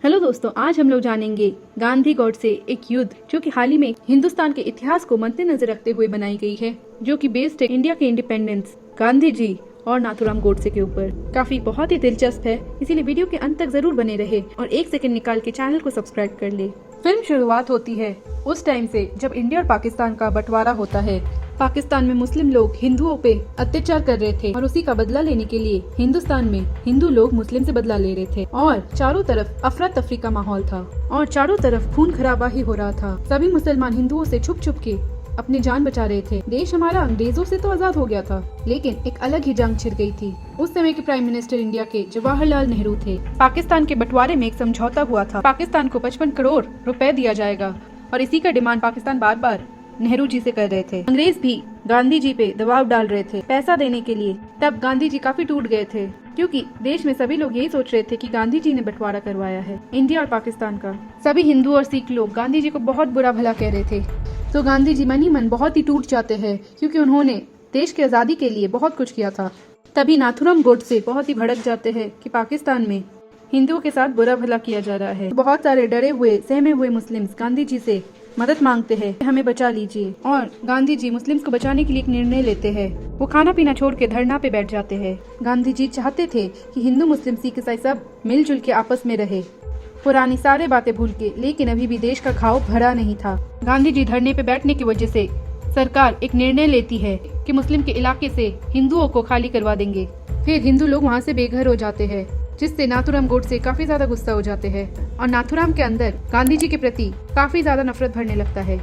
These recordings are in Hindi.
हेलो दोस्तों, आज हम लोग जानेंगे गांधी गॉडसे एक युद्ध जो कि हाल ही में हिंदुस्तान के इतिहास को मद्देनजर रखते हुए बनाई गई है, जो कि बेस्ड है इंडिया के इंडिपेंडेंस, गांधी जी और नाथूराम गोडसे के ऊपर। काफी बहुत ही दिलचस्प है, इसीलिए वीडियो के अंत तक जरूर बने रहे और एक सेकंड निकाल के चैनल को सब्सक्राइब कर ले। फिल्म शुरुआत होती है उस टाइम से जब इंडिया और पाकिस्तान का बंटवारा होता है। पाकिस्तान में मुस्लिम लोग हिंदुओं पे अत्याचार कर रहे थे और उसी का बदला लेने के लिए हिंदुस्तान में हिंदू लोग मुस्लिम से बदला ले रहे थे और चारों तरफ अफरा तफरी का माहौल था और चारों तरफ खून खराबा ही हो रहा था। सभी मुसलमान हिंदुओं से छुप छुप के अपनी जान बचा रहे थे। देश हमारा अंग्रेजों से तो आजाद हो गया था, लेकिन एक अलग ही जंग छिड़ गई थी। उस समय के प्राइम मिनिस्टर इंडिया के जवाहरलाल नेहरू थे। पाकिस्तान के बंटवारे में एक समझौता हुआ था, पाकिस्तान को 55 करोड़ रुपए दिया जाएगा और इसी का डिमांड पाकिस्तान बार बार नेहरू जी से कर रहे थे। अंग्रेज भी गांधी जी पे दबाव डाल रहे थे पैसा देने के लिए। तब गांधी जी काफी टूट गए थे, क्योंकि देश में सभी लोग यही सोच रहे थे कि गांधी जी ने बंटवारा करवाया है इंडिया और पाकिस्तान का। सभी हिंदू और सिख लोग गांधी जी को बहुत बुरा भला कह रहे थे। तो गांधी जी मन ही मन बहुत ही टूट जाते हैं, क्योंकि उन्होंने देश की आजादी के लिए बहुत कुछ किया था। तभी नाथूराम गोडसे बहुत ही भड़क जाते हैं कि पाकिस्तान में हिंदुओं के साथ बुरा भला किया जा रहा है। बहुत सारे डरे हुए सहमे हुए मुस्लिम्स गांधी जी से मदद मांगते हैं, हमें बचा लीजिए। और गांधी जी मुस्लिम्स को बचाने के लिए एक निर्णय लेते हैं। वो खाना पीना छोड़ के धरना पे बैठ जाते हैं। गांधी जी चाहते थे कि हिंदू मुस्लिम सिख ईसाई सब मिलजुल के आपस में रहे, पुरानी सारे बातें भूल के, लेकिन अभी भी देश का घाव भरा नहीं था। गांधी जी धरने पे बैठने की वजह से सरकार एक निर्णय लेती है कि मुस्लिम के इलाके से हिंदुओं को खाली करवा देंगे। फिर हिंदू लोग वहाँ से बेघर हो जाते हैं, जिससे नाथूराम गोडसे काफी ज्यादा गुस्सा हो जाते हैं और नाथूराम के अंदर गांधी जी के प्रति काफी ज्यादा नफरत भरने लगता है।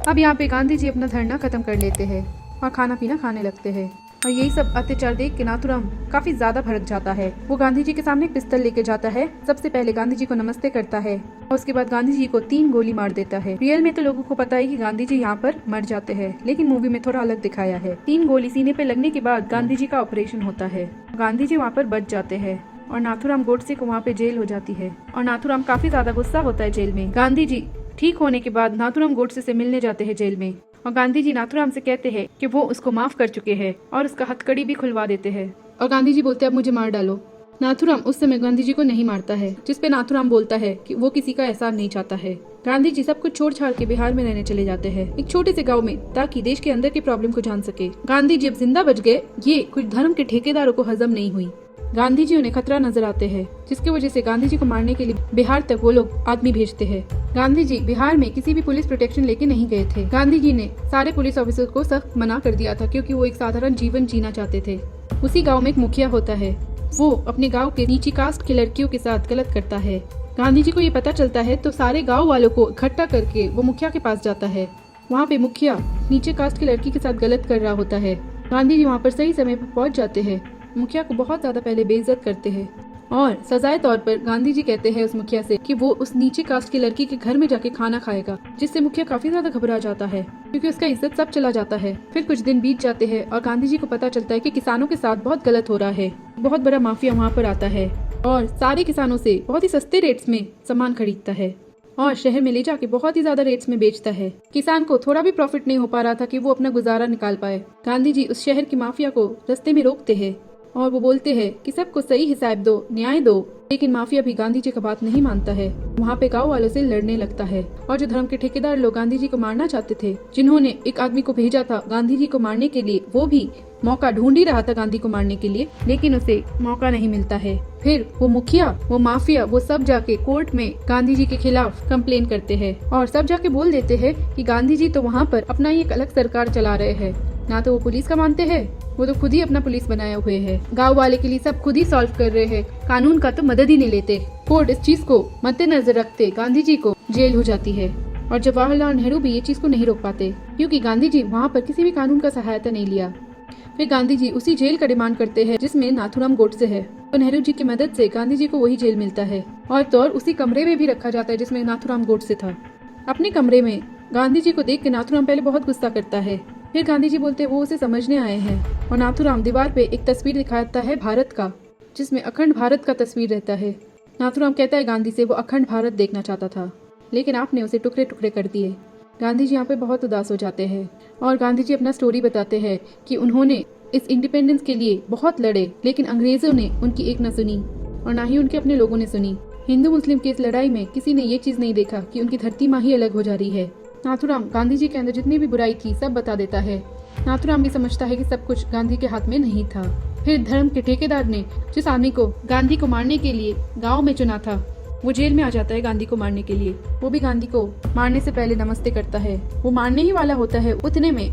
अब यहाँ पे गांधी जी अपना धरना खत्म कर लेते हैं और खाना पीना खाने लगते हैं और यही सब अत्याचार देख के नाथूराम काफी ज्यादा भड़क जाता है। वो गांधी जी के सामने एक पिस्तौल लेके जाता है। सबसे पहले गांधी जी को नमस्ते करता है और उसके बाद गांधी जी को 3 गोली मार देता है। रियल में तो लोगों को पता है कि गांधी जी यहाँ पर मर जाते हैं, लेकिन मूवी में थोड़ा अलग दिखाया है। 3 गोली सीने पे लगने के बाद गांधी जी का ऑपरेशन होता है। गांधी जी वहाँ पर बच जाते हैं और नाथूराम गोडसे को वहाँ पे जेल हो जाती है और नाथूराम काफी ज्यादा गुस्सा होता है जेल में। गांधी जी ठीक होने के बाद नाथूराम गोडसे से मिलने जाते हैं जेल में और गांधी जी नाथूराम से कहते हैं कि वो उसको माफ कर चुके हैं और उसका हथकड़ी भी खुलवा देते हैं। और गांधी जी बोलते हैं अब मुझे मार डालो। नाथूराम उस समय गांधी जी को नहीं मारता है, जिसपे नाथूराम बोलता है कि वो किसी का एहसान नहीं चाहता है। गांधी जी सब कुछ छोड़ छाड़ के बिहार में रहने चले जाते हैं, एक छोटे से गांव में, ताकि देश के अंदर की प्रॉब्लम को जान सके। गांधी जी अब जिंदा बच गए, ये कुछ धर्म के ठेकेदारों को हजम नहीं हुई। गांधी जी उन्हें खतरा नजर आते हैं, जिसकी वजह से गांधी जी को मारने के लिए बिहार तक वो लोग आदमी भेजते हैं। गांधी जी बिहार में किसी भी पुलिस प्रोटेक्शन लेके नहीं गए थे। गांधी जी ने सारे पुलिस ऑफिसर को सख्त मना कर दिया था, क्योंकि वो एक साधारण जीवन जीना चाहते थे। उसी गाँव में एक मुखिया होता है, वो अपने गाँव के नीची कास्ट की लड़कियों के साथ गलत करता है। गांधी जी को ये पता चलता है तो सारे गाँव वालों को इकट्ठा करके वो मुखिया के पास जाता है। वहाँ पे मुखिया नीचे कास्ट की लड़की के साथ गलत कर रहा होता है। गांधी जी वहाँ पर सही समय पर पहुँच जाते हैं। मुखिया को बहुत ज्यादा पहले बेइज्जत करते हैं और सजाए तौर पर गांधी जी कहते हैं उस मुखिया से कि वो उस नीचे कास्ट की लड़की के घर में जाके खाना खाएगा, जिससे मुखिया काफी ज्यादा घबरा जाता है, क्योंकि उसका इज्जत सब चला जाता है। फिर कुछ दिन बीत जाते हैं और गांधी जी को पता चलता है कि किसानों के साथ बहुत गलत हो रहा है। बहुत बड़ा माफिया वहाँ पर आता है और सारे किसानों से बहुत ही सस्ते रेट्स में सामान खरीदता है और शहर में ले जाके बहुत ही ज्यादा रेट्स में बेचता है। किसान को थोड़ा भी प्रॉफिट नहीं हो पा रहा था कि वो अपना गुजारा निकाल पाए। गांधी जी उस शहर की माफिया को रास्ते में रोकते हैं और वो बोलते हैं कि सबको सही हिसाब दो, न्याय दो, लेकिन माफिया भी गांधी जी का बात नहीं मानता है। वहाँ पे गाँव वालों से लड़ने लगता है और जो धर्म के ठेकेदार लोग गांधी जी को मारना चाहते थे, जिन्होंने एक आदमी को भेजा था गांधी जी को मारने के लिए, वो भी मौका ढूंढ ही रहा था गांधी को मारने के लिए, लेकिन उसे मौका नहीं मिलता है। फिर वो मुखिया, वो माफिया, वो सब जाके कोर्ट में गांधी जी के खिलाफ कंप्लेन करते हैं और सब जाके बोल देते हैं कि गांधी जी तो वहाँ पर अपना ही एक अलग सरकार चला रहे हैं। ना तो वो पुलिस का मानते हैं, वो तो खुद ही अपना पुलिस बनाए हुए हैं। गांव वाले के लिए सब खुद ही सॉल्व कर रहे हैं, कानून का तो मदद ही नहीं लेते। कोर्ट इस चीज को मद्देनजर रखते गांधी जी को जेल हो जाती है और जवाहरलाल नेहरू भी ये चीज को नहीं रोक पाते, क्योंकि गांधी जी वहाँ पर किसी भी कानून का सहायता नहीं लिया। फिर गांधी जी उसी जेल का डिमांड करते हैं जिसमें नाथूराम गोडसे है, तो नेहरू जी की मदद से गांधी जी को वही जेल मिलता है और तो उसी कमरे में भी रखा जाता है जिसमें नाथूराम गोडसे था। अपने कमरे में गांधी जी को देख के नाथूराम पहले बहुत गुस्सा करता है। फिर गांधी जी बोलते वो उसे समझने आए हैं और नाथूराम दीवार पे एक तस्वीर दिखाता है भारत का, जिसमें अखंड भारत का तस्वीर रहता है। नाथूराम कहता है गांधी से वो अखंड भारत देखना चाहता था, लेकिन आपने उसे टुकड़े टुकड़े कर दिए। गांधी जी यहाँ पे बहुत उदास हो जाते हैं और गांधी जी अपना स्टोरी बताते हैं कि उन्होंने इस इंडिपेंडेंस के लिए बहुत लड़े, लेकिन अंग्रेजों ने उनकी एक न सुनी और ना ही उनके अपने लोगों ने सुनी। हिंदू मुस्लिम की इस लड़ाई में किसी ने ये चीज नहीं देखा कि उनकी धरती माँ ही अलग हो जा रही है। नाथूराम गांधी जी के अंदर जितनी भी बुराई थी सब बता देता है। नाथूराम भी समझता है कि सब कुछ गांधी के हाथ में नहीं था। फिर धर्म के ठेकेदार ने जिस आदमी को गांधी को मारने के लिए गाँव में चुना था, वो जेल में आ जाता है गांधी को मारने के लिए। वो भी गांधी को मारने से पहले नमस्ते करता है। वो मारने ही वाला होता है, उतने में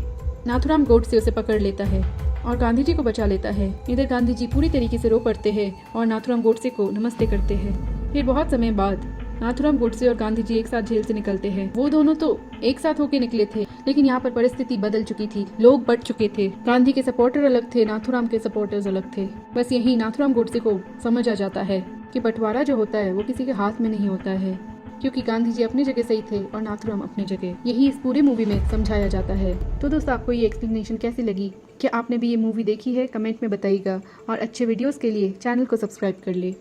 नाथूराम गोडसे उसे पकड़ लेता है और गांधी जी को बचा लेता है। इधर गांधी जी पूरी तरीके से रो पड़ते हैं और नाथूराम गोडसे को नमस्ते करते हैं। फिर बहुत समय बाद नाथूराम गोडसे और गांधी जी एक साथ जेल से निकलते हैं। वो दोनों तो एक साथ होके निकले थे, लेकिन यहाँ पर परिस्थिति बदल चुकी थी। लोग बढ़ चुके थे। गांधी के सपोर्टर अलग थे, नाथूराम के सपोर्टर्स अलग थे। बस यही नाथूराम गोडसे को समझ आ जाता है कि बंटवारा जो होता है वो किसी के हाथ में नहीं होता है, क्योंकि गांधी जी अपनी जगह सही थे और नाथूराम अपनी जगह। यही इस पूरे मूवी में समझाया जाता है। तो दोस्तों, आपको ये एक्सप्लेनेशन कैसी लगी? क्या आपने भी ये मूवी देखी है? कमेंट में बताइएगा और अच्छे वीडियोस के लिए चैनल को सब्सक्राइब कर ले।